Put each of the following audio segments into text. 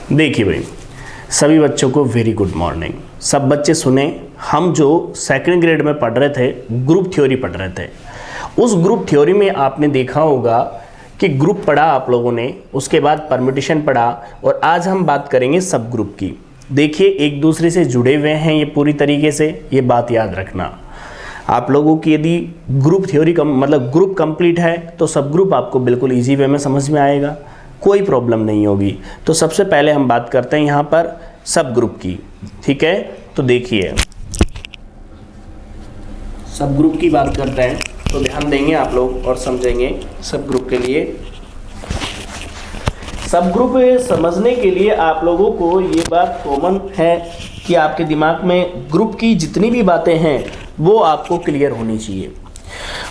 देखिए भाई, सभी बच्चों को वेरी गुड मॉर्निंग। सब बच्चे सुने, हम जो सेकंड ग्रेड में पढ़ रहे थे ग्रुप थ्योरी पढ़ रहे थे, उस ग्रुप थ्योरी में आपने देखा होगा कि ग्रुप पढ़ा आप लोगों ने, उसके बाद परम्यूटेशन पढ़ा, और आज हम बात करेंगे सब ग्रुप की। देखिए एक दूसरे से जुड़े हुए हैं ये पूरी तरीके से, ये बात याद रखना। आप लोगों की यदि ग्रुप थ्योरी मतलब ग्रुप कंप्लीट है तो सब ग्रुप आपको बिल्कुल इजी वे में समझ में आएगा, कोई प्रॉब्लम नहीं होगी। तो सबसे पहले हम बात करते हैं यहाँ पर सब ग्रुप की, ठीक है। तो देखिए सब ग्रुप की बात करते हैं तो ध्यान देंगे आप लोग और समझेंगे सब ग्रुप के लिए। सब ग्रुप समझने के लिए आप लोगों को ये बात कॉमन है कि आपके दिमाग में ग्रुप की जितनी भी बातें हैं वो आपको क्लियर होनी चाहिए,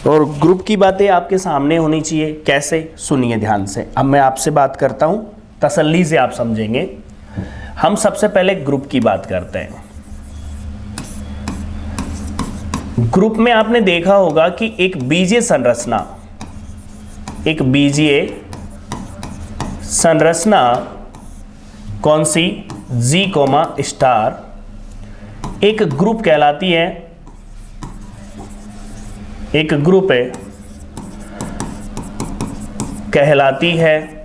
और ग्रुप की बातें आपके सामने होनी चाहिए। कैसे, सुनिए ध्यान से। अब मैं आपसे बात करता हूँ, तसल्ली से आप समझेंगे। हम सबसे पहले ग्रुप की बात करते हैं। ग्रुप में आपने देखा होगा कि एक बीजीय संरचना, एक बीजीय संरचना कौन सी, G, स्टार, एक ग्रुप कहलाती है, एक ग्रुप कहलाती है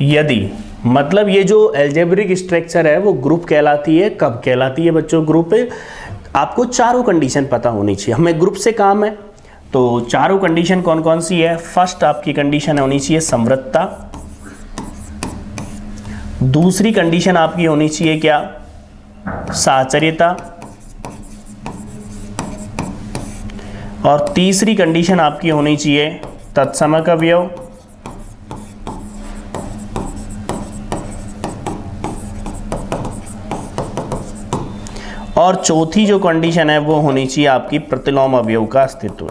यदि, मतलब ये जो एल्जेब्रिक स्ट्रक्चर है वो ग्रुप कहलाती है। कब कहलाती है बच्चों ग्रुप? आपको चारों कंडीशन पता होनी चाहिए। हमें ग्रुप से काम है तो चारों कंडीशन कौन कौन सी है। फर्स्ट आपकी कंडीशन होनी चाहिए समवृत्तता, दूसरी कंडीशन आपकी होनी चाहिए क्या, साहचर्यता, और तीसरी कंडीशन आपकी होनी चाहिए तत्समक अवयव, और चौथी जो कंडीशन है वो होनी चाहिए आपकी प्रतिलोम अवयव का अस्तित्व।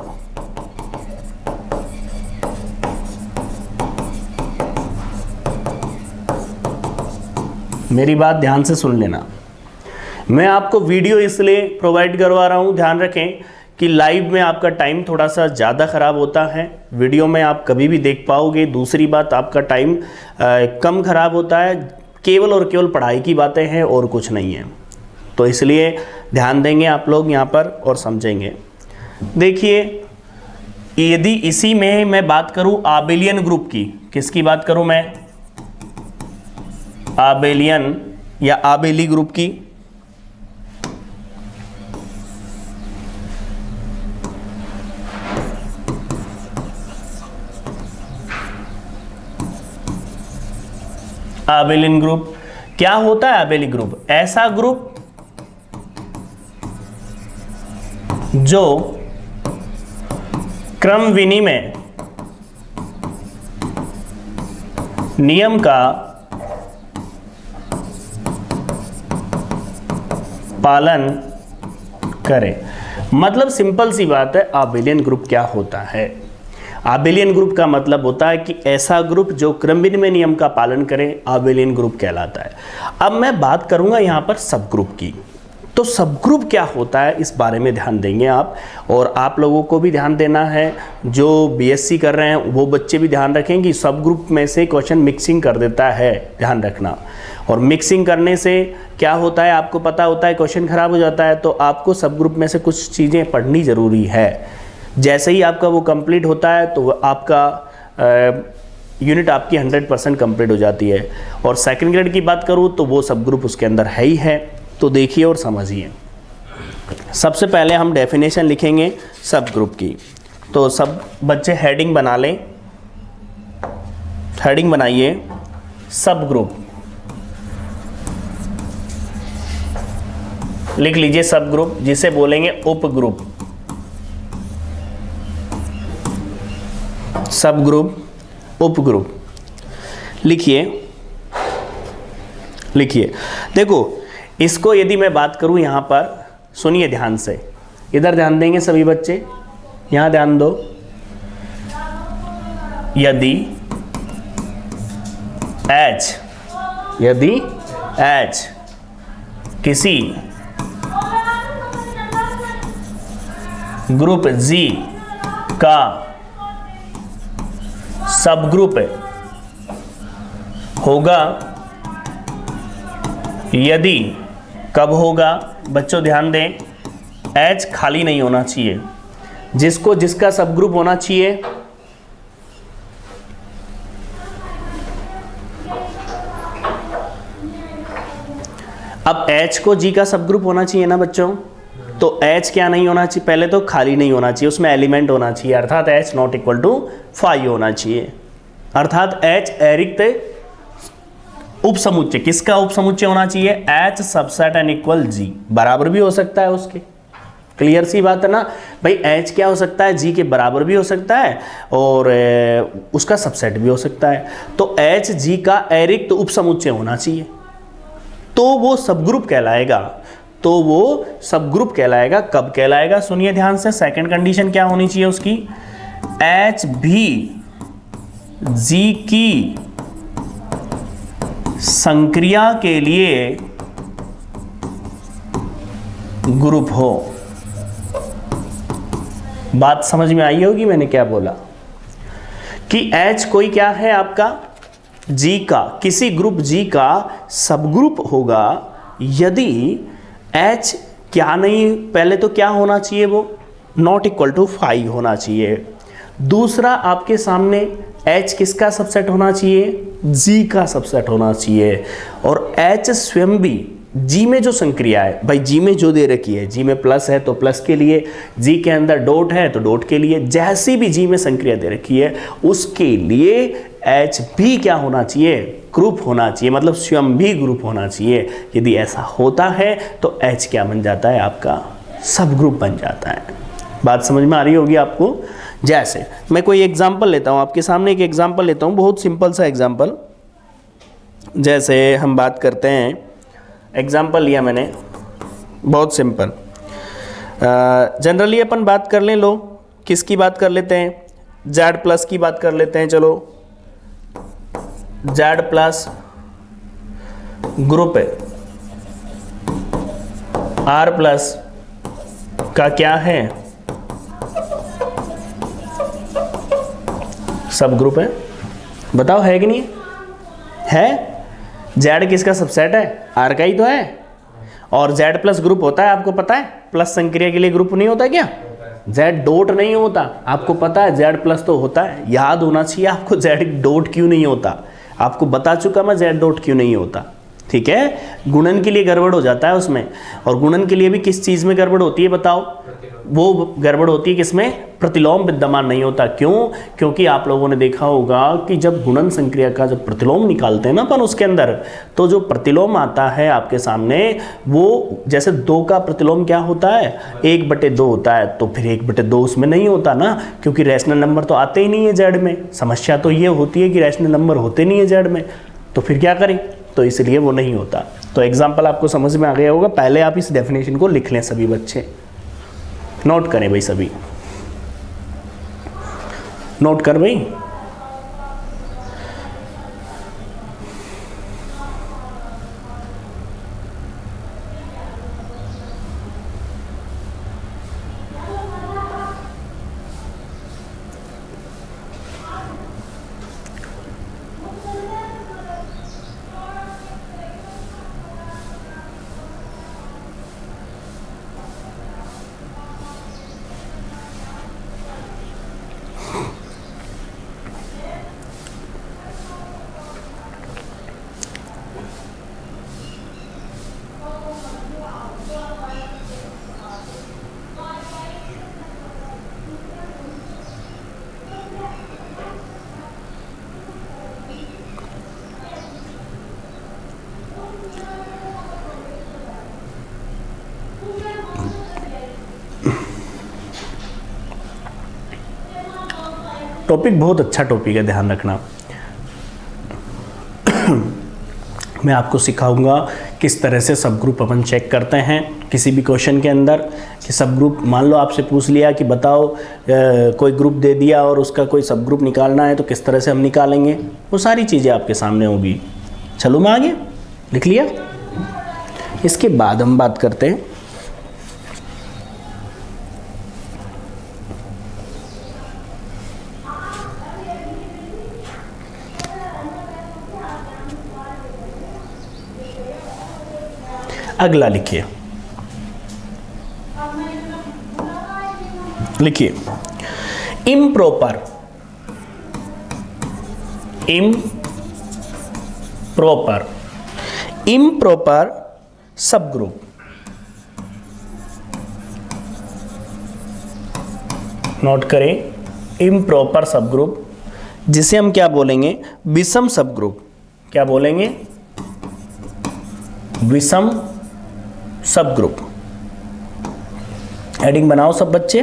मेरी बात ध्यान से सुन लेना। मैं आपको वीडियो इसलिए प्रोवाइड करवा रहा हूं, ध्यान रखें कि लाइव में आपका टाइम थोड़ा सा ज़्यादा ख़राब होता है, वीडियो में आप कभी भी देख पाओगे। दूसरी बात, आपका टाइम कम ख़राब होता है, केवल और केवल पढ़ाई की बातें हैं और कुछ नहीं है। तो इसलिए ध्यान देंगे आप लोग यहाँ पर और समझेंगे। देखिए यदि इसी में मैं बात करूँ आबेलियन ग्रुप की, किसकी बात करूँ मैं, आबेलियन या आबेली ग्रुप की। आबेलियन ग्रुप क्या होता है? आबेली ग्रुप ऐसा ग्रुप जो क्रम विनिमय नियम का पालन करे। मतलब सिंपल सी बात है, आबेलियन ग्रुप क्या होता है? आबेलियन ग्रुप का मतलब होता है कि ऐसा ग्रुप जो क्रम विनिमय नियम का पालन करे, आबेलियन ग्रुप कहलाता है। अब मैं बात करूंगा यहां पर सब ग्रुप की। तो सब ग्रुप क्या होता है इस बारे में ध्यान देंगे आप, और आप लोगों को भी ध्यान देना है। जो बीएससी कर रहे हैं वो बच्चे भी ध्यान रखें कि सब ग्रुप में से क्वेश्चन मिक्सिंग कर देता है, ध्यान रखना। और मिक्सिंग करने से क्या होता है आपको पता होता है, क्वेश्चन खराब हो जाता है। तो आपको सब ग्रुप में से कुछ चीज़ें पढ़नी ज़रूरी है। जैसे ही आपका वो कंप्लीट होता है तो आपका यूनिट आपकी 100% कंप्लीट हो जाती है। और सेकंड ग्रेड की बात करूँ तो वो सब ग्रुप उसके अंदर है ही है। तो देखिए और समझिए। सबसे पहले हम डेफिनेशन लिखेंगे सब ग्रुप की। तो सब बच्चे हेडिंग बना लें, हेडिंग बनाइए सब ग्रुप, लिख लीजिए सब ग्रुप, जिसे बोलेंगे उप ग्रुप। सब ग्रुप, उप ग्रुप लिखिए, लिखिए। देखो इसको यदि मैं बात करूं यहां पर, सुनिए ध्यान से, इधर ध्यान देंगे सभी बच्चे, यहां ध्यान दो। यदि H किसी ग्रुप G का सब ग्रुप होगा यदि, कब होगा बच्चों ध्यान दें, H खाली नहीं होना चाहिए। जिसका सब ग्रुप होना चाहिए, अब H को G का सब ग्रुप होना चाहिए ना बच्चों, तो H क्या नहीं होना चाहिए, पहले तो खाली नहीं होना चाहिए, उसमें एलिमेंट होना चाहिए, अर्थात H नॉट इक्वल टू 5 होना चाहिए, अर्थात H अरिक्त उपसमुच्चय, किसका उपसमुच्चय होना चाहिए, H subset n equal G, बराबर भी हो सकता है उसके, क्लियर सी बात है ना भाई, H क्या हो सकता है, G के बराबर भी हो सकता है और उसका सबसेट भी हो सकता है, तो H G का अरिक्त उपसमुच्चय होना चाहिए, तो वो सबग्रुप कहलाएगा, तो वो सबग्रुप कहलाएगा। कब कहलाएगा, सुनिए ध्यान से, सेकंड कंडीशन क्या होनी चाहिए उसकी, H भी G की संक्रिया के लिए ग्रुप हो। बात समझ में आई होगी मैंने क्या बोला, कि H कोई क्या है आपका, G का, किसी ग्रुप G का सबग्रुप होगा यदि H क्या नहीं, पहले तो क्या होना चाहिए, वो नॉट इक्वल टू 5 होना चाहिए। दूसरा आपके सामने H किसका सबसेट होना चाहिए, G का सबसेट होना चाहिए, और H स्वयं भी G में जो संक्रिया है, भाई G में जो दे रखी है, G में प्लस है तो प्लस के लिए, G के अंदर डॉट है तो डॉट के लिए, जैसी भी G में संक्रिया दे रखी है उसके लिए H भी क्या होना चाहिए, ग्रुप होना चाहिए, मतलब स्वयं भी ग्रुप होना चाहिए। यदि ऐसा होता है तो H क्या बन जाता है, आपका सब ग्रुप बन जाता है। बात समझ में आ रही होगी आपको। जैसे मैं कोई एग्जाम्पल लेता हूँ, आपके सामने एक एग्जाम्पल लेता हूँ, बहुत सिंपल सा एग्जाम्पल। जैसे हम बात करते हैं, एग्जाम्पल लिया मैंने बहुत सिंपल, जनरली अपन बात कर लें, लो किसकी बात कर लेते हैं, Z प्लस की बात कर लेते हैं। चलो Z प्लस ग्रुप है R प्लस का क्या है, सब ग्रुप है, बताओ है कि नहीं है। Z किसका सबसेट है, R का ही तो है, और Z प्लस ग्रुप होता है, आपको पता है, प्लस संक्रिया के लिए ग्रुप नहीं होता क्या, Z डॉट नहीं होता, आपको पता है, Z प्लस तो होता है, याद होना चाहिए आपको Z डॉट क्यों नहीं होता, आपको बता चुका मैं Z डॉट क्यों नहीं होता, ठीक है। गुणन के लिए गड़बड़ हो जाता है उसमें, और गुणन के लिए भी किस चीज़ में गड़बड़ होती है बताओ, वो गड़बड़ होती है किसमें, प्रतिलोम विद्यमान नहीं होता। क्यों, क्योंकि आप लोगों ने देखा होगा कि जब गुणन संक्रिया का जब प्रतिलोम निकालते हैं ना अपन उसके अंदर, तो जो प्रतिलोम आता है आपके सामने, वो जैसे 2 का प्रतिलोम क्या होता है, 1/2 होता है, तो फिर 1/2 उसमें नहीं होता ना, क्योंकि रैशनल नंबर तो आते ही नहीं है Z में। समस्या तो ये होती है कि रैशनल नंबर होते नहीं है Z में, तो फिर क्या करें, तो इसलिए वो नहीं होता। तो एग्जाम्पल आपको समझ में आ गया होगा। पहले आप इस डेफिनेशन को लिख लें, सभी बच्चे नोट करें भाई, सभी नोट कर भाई। टॉपिक बहुत अच्छा टॉपिक है, ध्यान रखना। मैं आपको सिखाऊंगा किस तरह से सब ग्रुप अपन चेक करते हैं किसी भी क्वेश्चन के अंदर, कि सब ग्रुप मान लो आपसे पूछ लिया कि बताओ कोई ग्रुप दे दिया और उसका कोई सब ग्रुप निकालना है, तो किस तरह से हम निकालेंगे, वो सारी चीज़ें आपके सामने होगी। चलो मैं आगे लिख लिया। इसके बाद हम बात करते हैं अगला लिखिए, लिखिए इम्प्रॉपर, इम्प्रॉपर, इम्प्रॉपर सब ग्रुप, नोट करें, इम्प्रॉपर सब ग्रुप जिसे हम क्या बोलेंगे, विषम सब ग्रुप। क्या बोलेंगे, विषम सब ग्रुप। हेडिंग बनाओ सब बच्चे,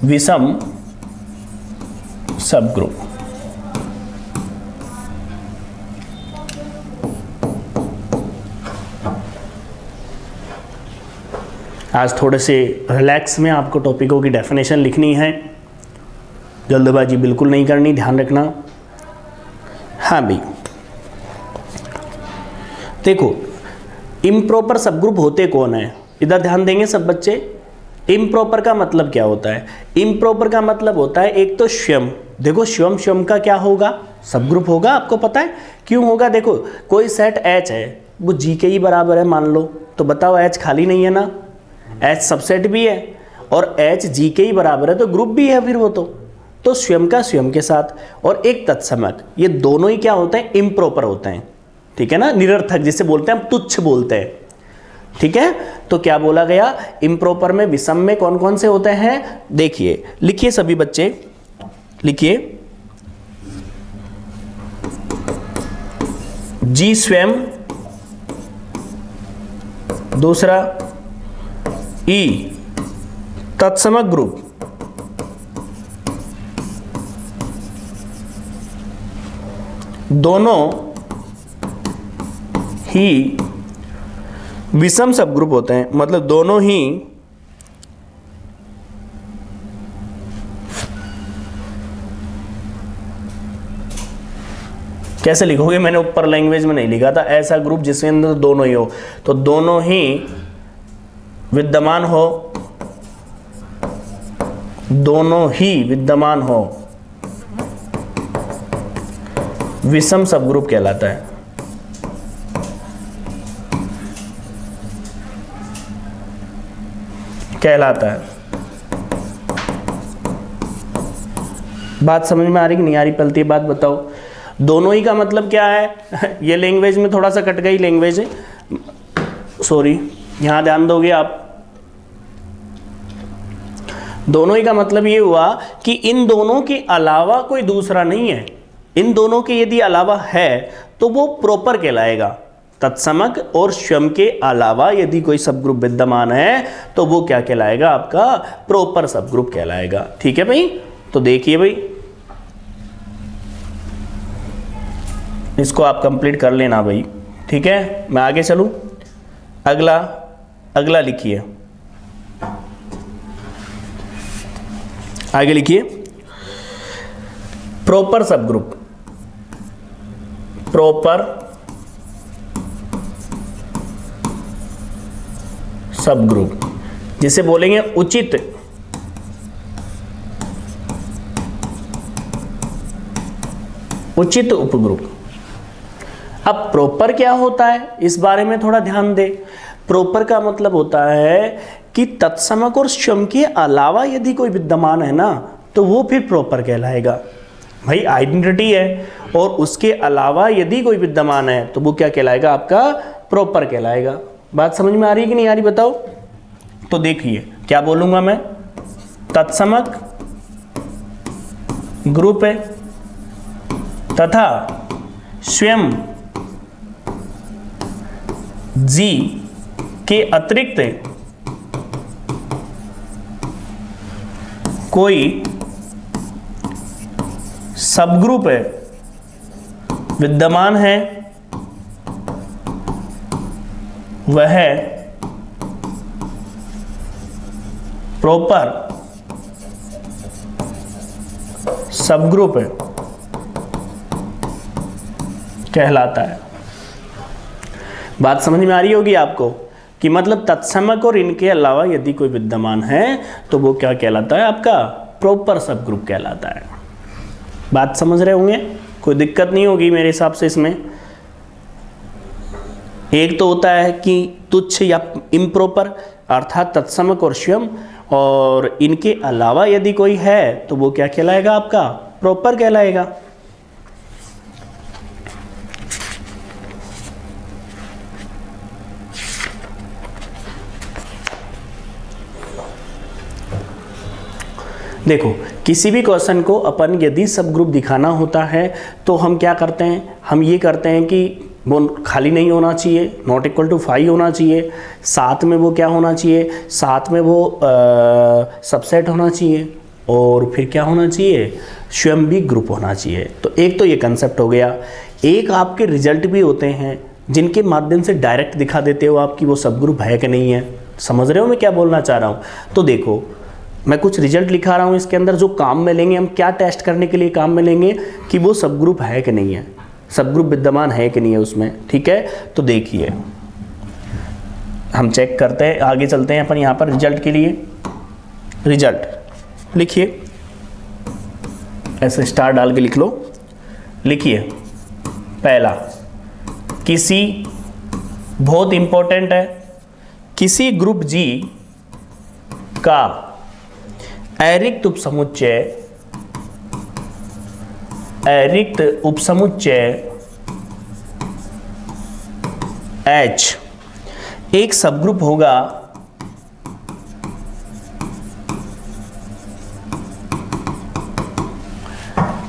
विषम सब ग्रुप। आज थोड़े से रिलैक्स में आपको टॉपिकों की डेफिनेशन लिखनी है, जल्दबाजी बिल्कुल नहीं करनी, ध्यान रखना। हाँ भाई देखो, इम्प्रॉपर सब ग्रुप होते कौन है, इधर ध्यान देंगे सब बच्चे। इम्प्रॉपर का मतलब क्या होता है, इम्प्रॉपर का मतलब होता है एक तो स्वयं, देखो स्वयं, स्वयं का क्या होगा, सब ग्रुप होगा, आपको पता है क्यों होगा। देखो कोई सेट एच है, वो जी के ही बराबर है मान लो, तो बताओ एच खाली नहीं है ना, एच सबसेट भी है और एच जी के ही बराबर है तो ग्रुप भी है फिर वो तो स्वयं का स्वयं के साथ और एक तत्समक, ये दोनों ही क्या होते हैं, इम्प्रॉपर होते हैं, ठीक है ना, निरर्थक जिसे बोलते हैं हम, तुच्छ बोलते हैं, ठीक है। तो क्या बोला गया, इम्प्रॉपर में विषम में कौन कौन से होते हैं, देखिए लिखिए सभी बच्चे, लिखिए जी स्वयं, दूसरा ई तत्समक ग्रुप, दोनों ही विषम सब ग्रुप होते हैं, मतलब दोनों ही कैसे लिखोगे, मैंने ऊपर लैंग्वेज में नहीं लिखा था, ऐसा ग्रुप जिसमें अंदर दोनों ही हो, तो दोनों ही विद्यमान हो, दोनों ही विद्यमान हो, विषम सब ग्रुप कहलाता है। कहलाता है। बात समझ में आ रही कि नहीं आ रही, पलती बात बताओ। दोनों ही का मतलब क्या है, ये लैंग्वेज में थोड़ा सा कट गई लैंग्वेज, सॉरी, यहां ध्यान दोगे आप। दोनों ही का मतलब ये हुआ कि इन दोनों के अलावा कोई दूसरा नहीं है, इन दोनों के यदि अलावा है तो वो प्रॉपर कहलाएगा। तत्समक और स्वयं के अलावा यदि कोई सब ग्रुप विद्यमान है तो वो क्या कहलाएगा, आपका प्रॉपर सब ग्रुप कहलाएगा, ठीक है भाई। तो देखिए भाई, इसको आप कंप्लीट कर लेना भाई, ठीक है। मैं आगे चलूं, अगला लिखिए, आगे लिखिए प्रॉपर सब ग्रुप, प्रॉपर सब ग्रुप जिसे बोलेंगे उचित उपग्रुप। अब प्रॉपर क्या होता है इस बारे में थोड़ा ध्यान दे। प्रॉपर का मतलब होता है कि तत्समक और स्वयं के अलावा यदि कोई विद्यमान है ना तो वो फिर प्रॉपर कहलाएगा। भाई आइडेंटिटी है और उसके अलावा यदि कोई विद्यमान है तो वो क्या कहलाएगा, आपका प्रॉपर कहलाएगा। बात समझ में आ रही है कि नहीं आ रही बताओ। तो देखिए क्या बोलूंगा मैं, तत्समक ग्रुप है तथा स्वयं जी के अतिरिक्त कोई सबग्रुप है विद्यमान है, वह प्रॉपर सबग्रुप है कहलाता है। बात समझ में आ रही होगी आपको कि मतलब तत्समक और इनके अलावा यदि कोई विद्यमान है तो वो क्या कहलाता है, आपका प्रॉपर सब ग्रुप कहलाता है। बात समझ रहे होंगे, कोई दिक्कत नहीं होगी मेरे हिसाब से इसमें। एक तो होता है कि तुच्छ या इम्प्रॉपर अर्थात तत्समक और स्वयं, और इनके अलावा यदि कोई है तो वो क्या कहलाएगा, आपका प्रॉपर कहलाएगा। देखो, किसी भी क्वेश्चन को अपन यदि सब ग्रुप दिखाना होता है तो हम क्या करते हैं, हम ये करते हैं कि वो खाली नहीं होना चाहिए, नॉट इक्वल टू 5 होना चाहिए, साथ में वो क्या होना चाहिए, साथ में वो सबसेट होना चाहिए, और फिर क्या होना चाहिए, स्वयं भी ग्रुप होना चाहिए। तो एक तो ये कंसेप्ट हो गया। एक आपके रिजल्ट भी होते हैं जिनके माध्यम से डायरेक्ट दिखा देते हो आप कि वो सब ग्रुप है कि नहीं है। समझ रहे हो मैं क्या बोलना चाह रहा हूँ? तो देखो, मैं कुछ रिजल्ट लिखा रहा हूँ, इसके अंदर जो काम में लेंगे, हम क्या टेस्ट करने के लिए काम में लेंगे कि वो सब ग्रुप है कि नहीं है, सब ग्रुप विद्यमान है कि नहीं है उसमें। ठीक है, तो देखिए हम चेक करते हैं, आगे चलते हैं अपन यहाँ पर रिजल्ट के लिए। रिजल्ट लिखिए, ऐसे स्टार डाल के लिख लो। लिखिए, पहला, किसी, बहुत इंपॉर्टेंट है, किसी ग्रुप जी का अरिक्त उपसमुच्चय, अरिक्त उपसमुच्चय H एक सबग्रुप होगा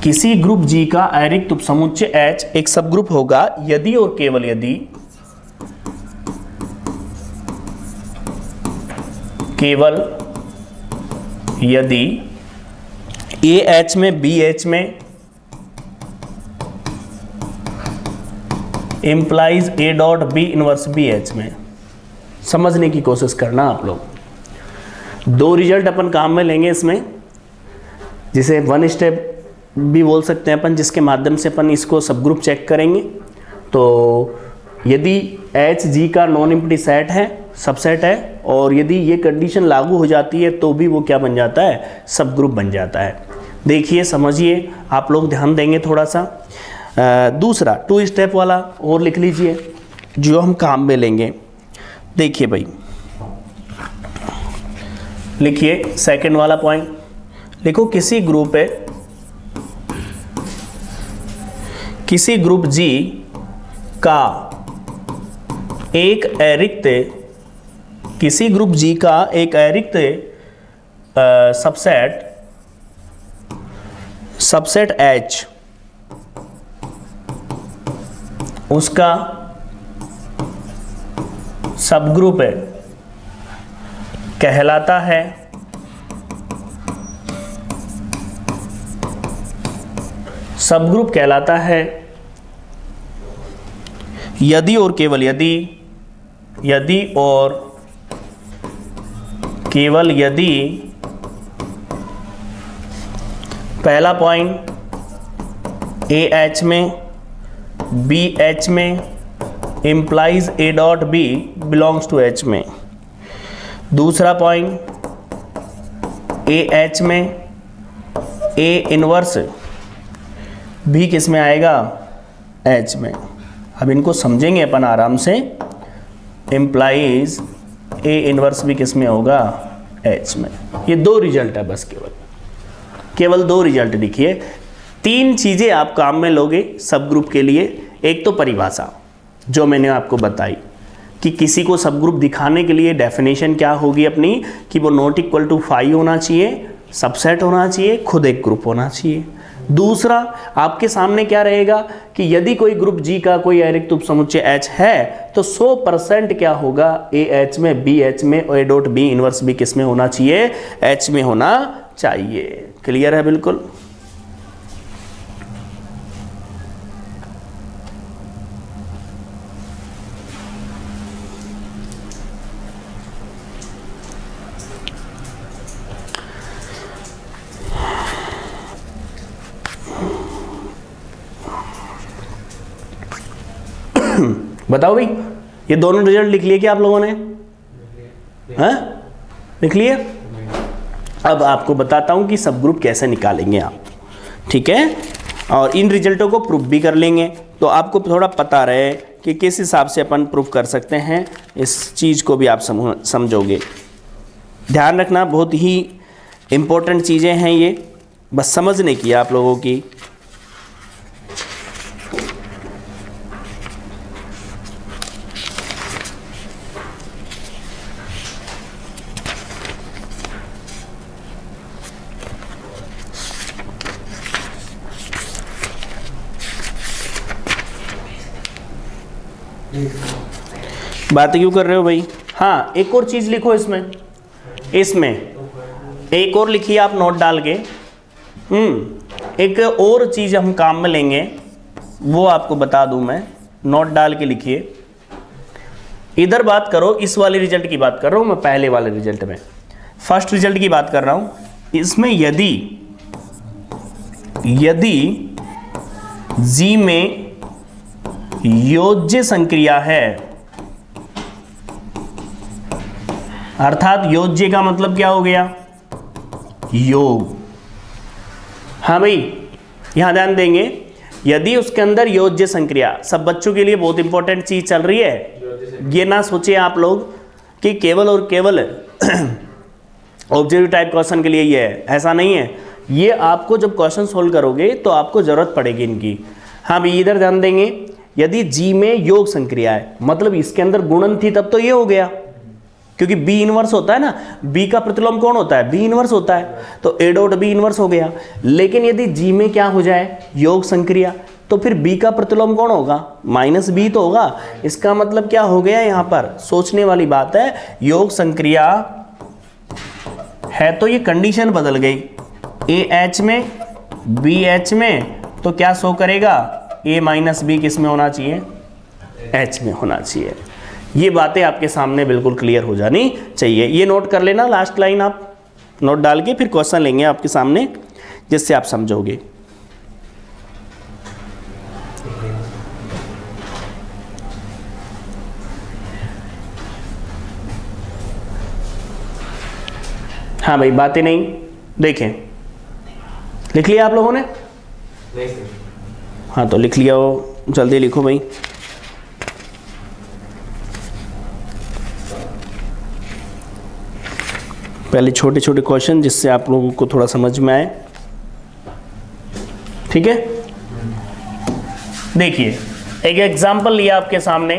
किसी ग्रुप G का अरिक्त उपसमुच्चय H एक सबग्रुप होगा यदि और केवल यदि, केवल यदि AH में BH में implies A dot B inverse BH में। समझने की कोशिश करना आप लोग। दो रिजल्ट अपन काम में लेंगे इसमें, जिसे वन स्टेप भी बोल सकते हैं अपन, जिसके माध्यम से अपन इसको सब ग्रुप चेक करेंगे। तो यदि HG का नॉन एम्प्टी सेट है, सबसेट है, और यदि ये कंडीशन लागू हो जाती है तो भी वो क्या बन जाता है, सब ग्रुप बन जाता है। देखिए, समझिए, आप लोग ध्यान देंगे थोड़ा सा। दूसरा 2 स्टेप वाला और लिख लीजिए जो हम काम में लेंगे। देखिए भाई, लिखिए सेकंड वाला पॉइंट, लिखो किसी ग्रुप है, किसी ग्रुप G का एक अरिक्त, किसी ग्रुप G का एक अरिक्त सबसेट H उसका सबग्रुप है कहलाता है, सबग्रुप कहलाता है यदि और केवल यदि, यदि और केवल यदि, पहला पॉइंट AH में BH में implies A dot B belongs to H में। दूसरा पॉइंट AH में A इनवर्स B किस में आएगा, H में। अब इनको समझेंगे अपन आराम से। इम्प्लाइज A इनवर्स भी किस में होगा, H में। ये दो रिजल्ट है बस, केवल दो रिजल्ट लिखिए। 3 चीज़ें आप काम में लोगे सब ग्रुप के लिए। एक तो परिभाषा जो मैंने आपको बताई कि किसी को सब ग्रुप दिखाने के लिए डेफिनेशन क्या होगी अपनी, कि वो नॉट इक्वल टू 5 होना चाहिए, सबसेट होना चाहिए, खुद एक ग्रुप होना चाहिए। दूसरा आपके सामने क्या रहेगा कि यदि कोई ग्रुप G का कोई अरिक्त उपसमुच्चय H है तो 100% क्या होगा, AH में BH में A डॉट B इनवर्स भी किस में होना चाहिए, H में होना चाहिए। क्लियर है बिल्कुल? बताओ भाई, ये दोनों रिजल्ट लिख लिए क्या आप लोगों ने? हैं? लिख लिए? अब आपको बताता हूं कि सब ग्रुप कैसे निकालेंगे आप, ठीक है? और इन रिजल्टों को प्रूफ भी कर लेंगे तो आपको थोड़ा पता रहे कि किस हिसाब से अपन प्रूफ कर सकते हैं, इस चीज़ को भी आप समझोगे। ध्यान रखना, बहुत ही इम्पोर्टेंट चीज़ें हैं ये, बस समझने की आप लोगों की। बात क्यों कर रहे हो भाई? हाँ, एक और चीज़ लिखो इसमें एक और लिखिए आप नोट डाल के। एक और चीज़ हम काम में लेंगे, वो आपको बता दूं मैं, नोट डाल के लिखिए। इधर बात करो, इस वाले रिजल्ट की बात कर रहा हूँ मैं, पहले वाले रिजल्ट में, फर्स्ट रिजल्ट की बात कर रहा हूँ। इसमें यदि जी में योज्य संक्रिया है, अर्थात योज्य का मतलब क्या हो गया? योग। हाँ भाई, यहां ध्यान देंगे, यदि उसके अंदर योज्य संक्रिया, सब बच्चों के लिए बहुत इंपॉर्टेंट चीज चल रही है। ये ना सोचे आप लोग कि केवल और केवल ऑब्जेक्टिव टाइप क्वेश्चन के लिए ये है, ऐसा नहीं है। ये आपको जब क्वेश्चन सोल्व करोगे तो आपको जरूरत पड़ेगी इनकी। हाँ भाई, इधर ध्यान देंगे, यदि जी में योग संक्रिया है, मतलब इसके अंदर गुणन थी, तब तो ये हो गया, क्योंकि बी इनवर्स होता है ना, बी का प्रतिलोम कौन होता है? बी इनवर्स होता है, तो ए डॉट बी इनवर्स हो गया। लेकिन यदि जी में क्या हो जाए? योग संक्रिया, तो फिर बी का प्रतिलोम कौन होगा? माइनस बी तो होगा। इसका मतलब क्या हो गया? यहाँ पर सोचने वाली बात है, योग संक्रिया है तो ये कंडीशन बदल गई, ए एच में बी एच में, तो क्या शो करेगा? ए माइनस बी किस में होना चाहिए? एच में होना चाहिए। ये बातें आपके सामने बिल्कुल क्लियर हो जानी चाहिए। ये नोट कर लेना, लास्ट लाइन आप नोट डाल के फिर क्वेश्चन लेंगे आपके सामने, जिससे आप समझोगे। हाँ भाई, बातें नहीं देखें, लिख लिया आप लोगों ने? हाँ तो लिख लिया हो, जल्दी लिखो भाई। पहले छोटे छोटे क्वेश्चन, जिससे आप लोगों को थोड़ा समझ में आए, ठीक है? देखिए, एक एग्जाम्पल लिया आपके सामने,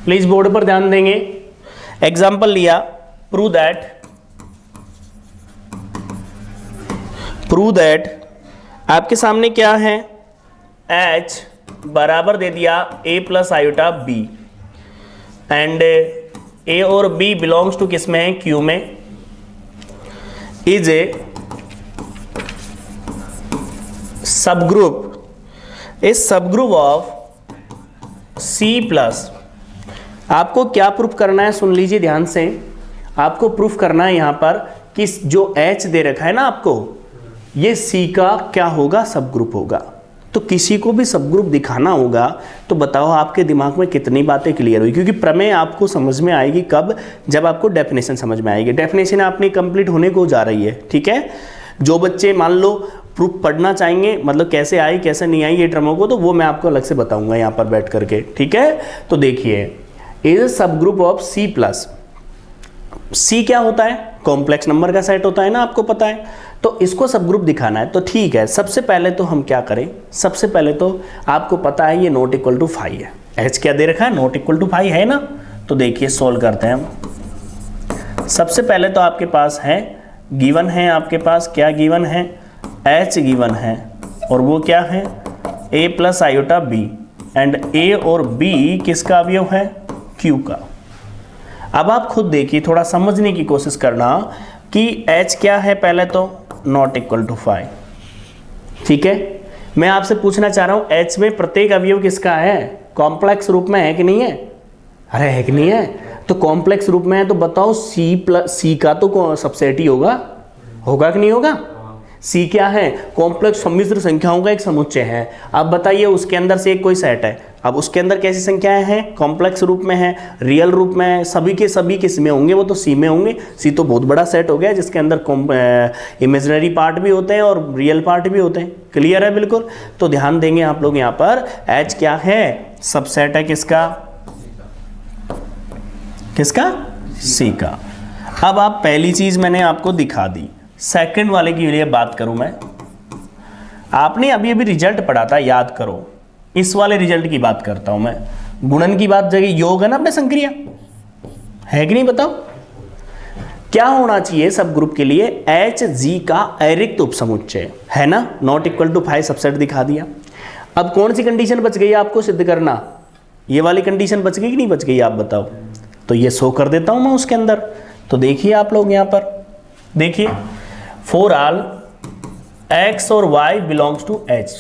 प्लीज बोर्ड पर ध्यान देंगे। एग्जाम्पल लिया, प्रूव दैट आपके सामने क्या है? H बराबर दे दिया A plus iota B, and A और B बिलोंग्स टू किस में है? Q में। Is a subgroup of C plus. आपको क्या प्रूफ करना है? सुन लीजिए ध्यान से, आपको प्रूफ करना है यहां पर कि जो H दे रखा है ना आपको, ये C का क्या होगा? सब ग्रुप होगा। तो किसी को भी सब ग्रुप दिखाना होगा, तो बताओ आपके दिमाग में कितनी बातें क्लियर हुई? क्योंकि प्रमेय आपको समझ में आएगी कब? जब आपको डेफिनेशन समझ में आएगी। डेफिनेशन आपने कंप्लीट होने को जा रही है, ठीक है? जो बच्चे मान लो प्रूफ पढ़ना चाहेंगे, मतलब कैसे आई कैसे नहीं आई ये टर्मों को, तो वो मैं आपको अलग से बताऊंगा यहाँ पर बैठ करके, ठीक है? तो देखिए, इज सब group of C plus. C क्या होता है? कॉम्प्लेक्स नंबर का सेट होता है ना, आपको पता है। तो इसको सब ग्रुप दिखाना है, तो ठीक है, सबसे पहले तो हम क्या करें? सबसे पहले तो आपको पता है ये नॉट इक्वल टू 5 है। H क्या दे रखा है? नॉट इक्वल टू 5 है ना। तो देखिए सोल्व करते हैं हम। सबसे पहले तो आपके पास है, गिवन है आपके पास, क्या गिवन है? H गिवन है, और वो क्या है? A plus iota B, and A और B किसका अवयव है? Q का। अब आप खुद देखिए, थोड़ा समझने की कोशिश करना कि H क्या है? पहले तो नॉट इक्वल टू 5, ठीक है? मैं आपसे पूछना चाह रहा हूं, H में प्रत्येक अवयव किसका है? कॉम्प्लेक्स रूप में है कि नहीं है? अरे है कि नहीं है? तो कॉम्प्लेक्स रूप में है, तो बताओ C का तो सबसेट ही होगा कि नहीं होगा? C क्या है? कॉम्प्लेक्स सम्मिश्र संख्याओं का एक समुच्चय है। अब बताइए, उसके अंदर से एक कोई सेट है, अब उसके अंदर कैसी संख्याएं हैं? कॉम्प्लेक्स रूप में है, रियल रूप में है, सभी के सभी किस में होंगे? वो तो C में होंगे। C तो बहुत बड़ा सेट हो गया, जिसके अंदर इमेजिनरी पार्ट भी होते हैं और रियल पार्ट भी होते हैं। क्लियर है बिल्कुल? तो ध्यान देंगे आप लोग यहाँ पर, H क्या है? सबसेट है किसका? किसका? सी का। अब आप पहली चीज मैंने आपको दिखा दी, सेकंड वाले के लिए बात करूं मैं। आपने अभी अभी रिजल्ट पढ़ा था, याद करो। इस वाले रिजल्ट की बात करता हूं मैं। गुणन की बात जगह योग है ना अपने संक्रिया, है कि नहीं? बताओ क्या होना चाहिए सब ग्रुप के लिए? एच जी का अरिक्त उपसमुच्चय है ना, नॉट इक्वल टू 5 सबसेट दिखा दिया। अब कौन सी कंडीशन बच गई आपको सिद्ध करना? ये वाली कंडीशन बच गई कि नहीं बच गई, आप बताओ। तो ये शो कर देता हूं मैं उसके अंदर। तो देखिए आप लोग यहां पर देखिए, फॉर ऑल x और y बिलोंग्स टू h।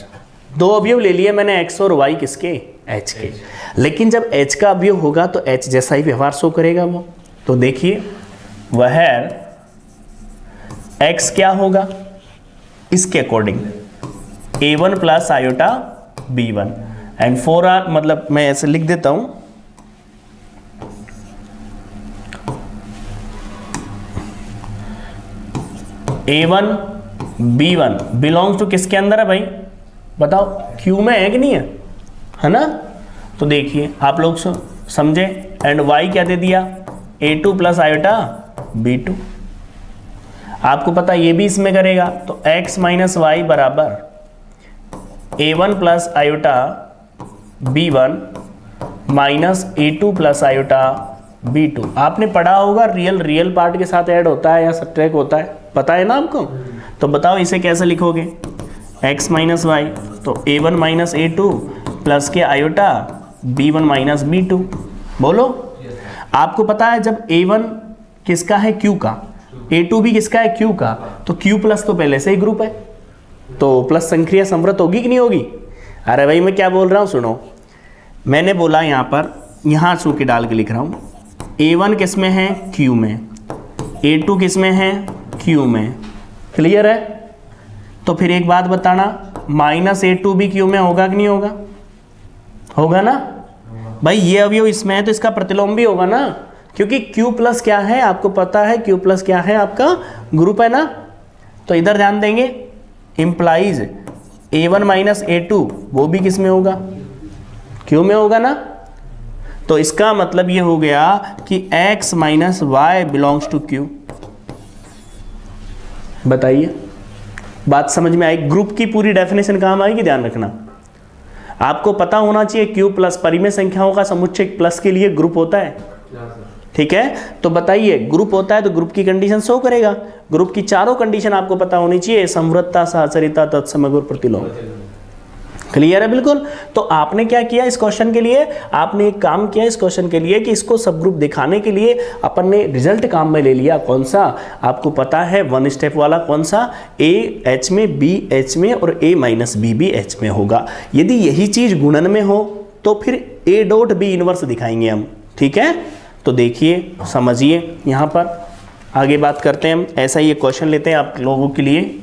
दो अवयव ले लिए मैंने, x और y किसके? h के। लेकिन जब h का अवयव होगा तो h जैसा ही व्यवहार शो करेगा वो। तो देखिए वह x क्या होगा इसके according, a1 plus iota b1 and 4r, मतलब मैं ऐसे लिख देता हूं, a1 b1 बिलोंग्स टू किसके अंदर है भाई? बताओ, Q में है कि नहीं है ना? तो देखिए आप लोग समझे। एंड y क्या दे दिया? a2 plus iota b2। आपको पता ये भी इसमें करेगा, तो x माइनस वाई बराबर a1 plus iota b1 minus a2 plus iota b2। आपने पढ़ा होगा रियल पार्ट के साथ ऐड होता है या सब्ट्रैक्ट होता है, पता है ना आपको? तो बताओ इसे कैसे लिखोगे? x माइनस वाई, तो a1 माइनस a2 प्लस के आयोटा b1 माइनस b2। बोलो। आपको पता है जब a1 किसका है? Q का, a2 भी किसका है? Q का। तो Q प्लस तो पहले से ही ग्रुप है, तो प्लस संक्रिया संवृत होगी कि नहीं होगी? अरे भाई मैं क्या बोल रहा हूँ सुनो। मैंने बोला यहाँ पर, यहाँ छू के डाल के लिख रहा हूँ, a1 किस में है? Q में, a2 किस में है? Q में। क्लियर है? तो फिर एक बात बताना, माइनस a2 भी Q में होगा कि नहीं होगा? होगा ना भाई। ये अवयव इसमें है तो इसका प्रतिलोम भी होगा ना, क्योंकि Q प्लस क्या है आपको पता है? Q प्लस क्या है? आपका ग्रुप है ना। तो इधर ध्यान देंगे, इंप्लाइज a1 माइनस a2 वो भी किस में होगा? Q में होगा ना। तो इसका मतलब ये हो गया कि x minus y belongs to Q। बताइए बात समझ में आई? ग्रुप की पूरी डेफिनेशन काम आएगी, ध्यान रखना। आपको पता होना चाहिए Q प्लस परिमेय संख्याओं का समुच्चय प्लस के लिए ग्रुप होता है, ठीक है? तो बताइए ग्रुप होता है तो ग्रुप की कंडीशन शो करेगा। ग्रुप की चारों कंडीशन आपको पता होनी चाहिए, समवृत्ता, सहचरिता, तत्समग्र, प्रतिलोम। क्लियर है बिल्कुल? तो आपने क्या किया इस क्वेश्चन के लिए? आपने एक काम किया इस क्वेश्चन के लिए कि इसको सब ग्रुप दिखाने के लिए अपन ने रिजल्ट काम में ले लिया। कौन सा? आपको पता है वन स्टेप वाला, कौन सा? a h में, b h में और a माइनस b भी h में होगा। यदि यही चीज गुणन में हो तो फिर a डॉट b इनवर्स दिखाएंगे हम, ठीक है? तो देखिए समझिए, यहाँ पर आगे बात करते हैं हम। ऐसा ही एक क्वेश्चन लेते हैं आप लोगों के लिए।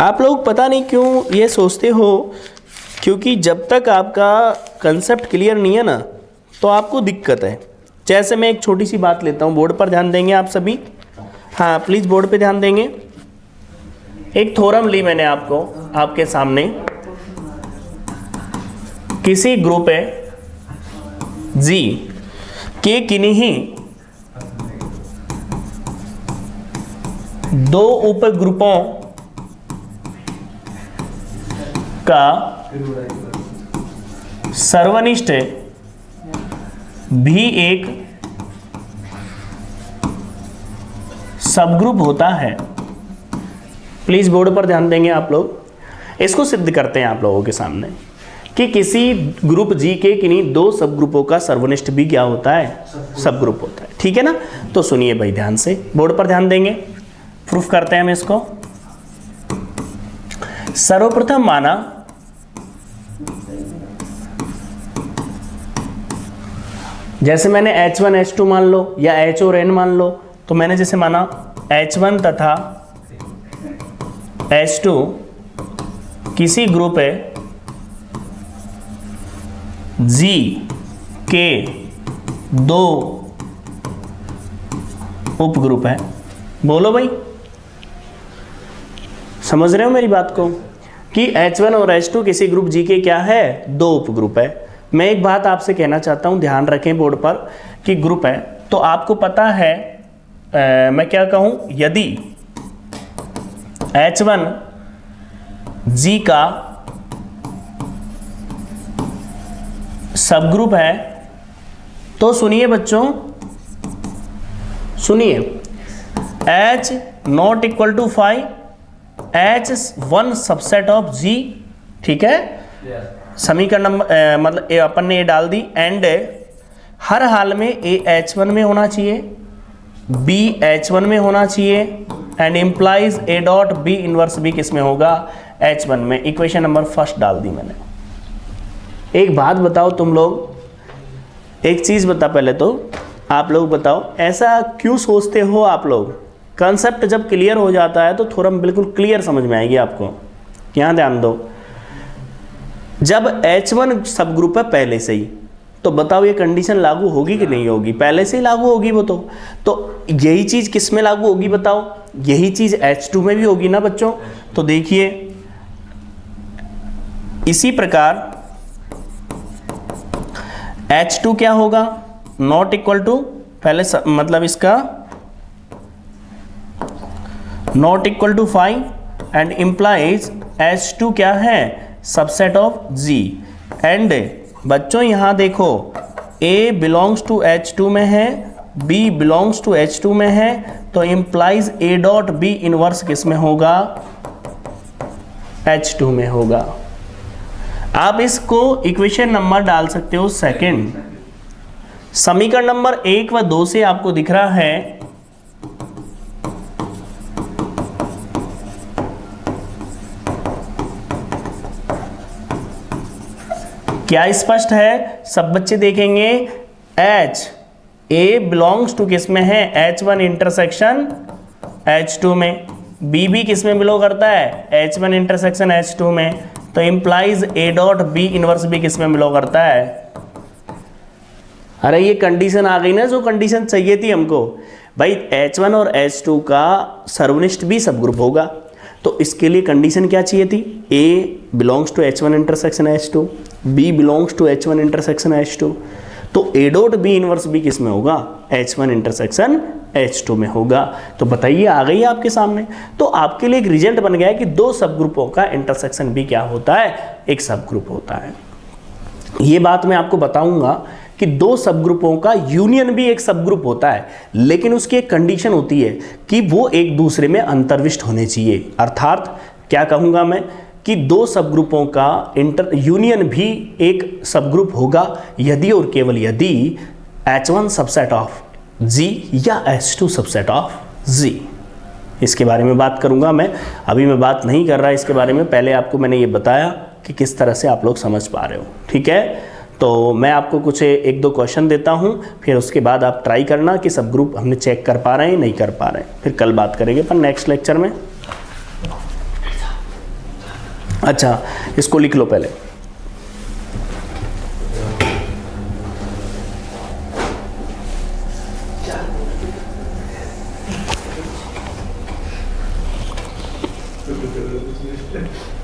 आप लोग पता नहीं क्यों ये सोचते हो, क्योंकि जब तक आपका कंसेप्ट क्लियर नहीं है ना तो आपको दिक्कत है। जैसे मैं एक छोटी सी बात लेता हूँ, बोर्ड पर ध्यान देंगे आप सभी। हाँ प्लीज़ बोर्ड पे ध्यान देंगे। एक थ्योरम ली मैंने आपको आपके सामने, किसी ग्रुप है जी के किन्हीं दो उपग्रुपों का सर्वनिष्ठ भी एक सबग्रुप होता है। प्लीज बोर्ड पर ध्यान देंगे आप लोग। इसको सिद्ध करते हैं आप लोगों के सामने कि किसी ग्रुप जी के किन्हीं दो सब ग्रुपों का सर्वनिष्ठ भी क्या होता है? सब ग्रुप होता है, ठीक है ना? तो सुनिए भाई ध्यान से, बोर्ड पर ध्यान देंगे। प्रूफ करते हैं हम इसको। सर्वप्रथम माना जैसे मैंने H1 H2 मान लो या H और N मान लो, तो मैंने जैसे माना H1 तथा H2 किसी ग्रुप है G के दो उपग्रुप है। बोलो भाई, समझ रहे हो मेरी बात को कि H1 और H2 किसी ग्रुप G के क्या है, दो उपग्रुप है। मैं एक बात आपसे कहना चाहता हूं, ध्यान रखें बोर्ड पर कि ग्रुप है तो आपको पता है मैं क्या कहूं, यदि H1 G का सब ग्रुप है तो सुनिए बच्चों, सुनिए, H not equal to 5, H1 subset of G, ठीक है। समीकरण नंबर मतलब अपन ने ये डाल दी, एंड हर हाल में A H1 में होना चाहिए, B H1 में होना चाहिए, and implies A dot B inverse B किस में होगा, H1 में। इक्वेशन नंबर फर्स्ट डाल दी मैंने। एक बात बताओ तुम लोग, एक चीज बता, पहले तो आप लोग बताओ ऐसा क्यों सोचते हो आप लोग। कंसेप्ट जब क्लियर हो जाता है तो थोड़ा बिल्कुल क्लियर समझ में आएगी आपको। यहाँ ध्यान दो, जब H1 सब ग्रुप है पहले से ही, तो बताओ ये कंडीशन लागू होगी कि नहीं होगी, पहले से ही लागू होगी वो तो यही चीज किस में लागू होगी बताओ, यही चीज H2 में भी होगी ना बच्चों। तो देखिए इसी प्रकार H2 क्या होगा, नॉट इक्वल टू, पहले मतलब इसका not equal to 5 and implies H2 क्या है, सबसेट ऑफ G। एंड बच्चों यहां देखो A बिलोंग्स टू H2 में है, B बिलोंग्स टू H2 में है, तो implies A dot B inverse किस में होगा, H2 में होगा। आप इसको इक्वेशन नंबर डाल सकते हो सेकंड। समीकरण नंबर 1 व 2 से आपको दिख रहा है क्या स्पष्ट है, सब बच्चे देखेंगे। H A बिलोंग्स टू किस में है, H1 इंटरसेक्शन H2 में, B भी किस में बिलोंग करता है, H1 इंटरसेक्शन H2 में, तो implies A dot B inverse भी किस में बिलोंग करता है। अरे ये कंडीशन आ गई ना जो कंडीशन चाहिए थी हमको भाई, H1 और H2 का सर्वनिष्ठ भी सब ग्रुप होगा, तो इसके लिए कंडीशन क्या चाहिए थी, A belongs to H1 intersection H2, B belongs to H1 intersection H2, तो A डॉट B इनवर्स भी किस में होगा, H1 इंटरसेक्शन H2 में होगा। तो बताइए आ गई आपके सामने। तो आपके लिए एक रिजल्ट बन गया है कि दो सब ग्रुपों का इंटरसेक्शन भी क्या होता है, एक सब ग्रुप होता है। ये बात मैं आपको बताऊंगा कि दो सब ग्रुपों का यूनियन भी एक सब ग्रुप होता है, लेकिन उसकी एक कंडीशन होती है कि वो एक दूसरे में अंतर्विष्ट होने चाहिए। अर्थात क्या कहूंगा मैं कि दो सब ग्रुपों का यूनियन भी एक सब ग्रुप होगा यदि और केवल यदि H1 सबसेट ऑफ G या H2 सबसेट ऑफ G। इसके बारे में बात करूंगा मैं, अभी मैं बात नहीं कर रहा इसके बारे में, पहले आपको मैंने ये बताया कि किस तरह से आप लोग समझ पा रहे हो, ठीक है। तो मैं आपको कुछ एक दो क्वेश्चन देता हूं, फिर उसके बाद आप ट्राई करना कि सब ग्रुप हमने चेक कर पा रहे हैं नहीं कर पा रहे हैं, फिर कल बात करेंगे अपन नेक्स्ट लेक्चर में। अच्छा इसको लिख लो पहले। Thank you.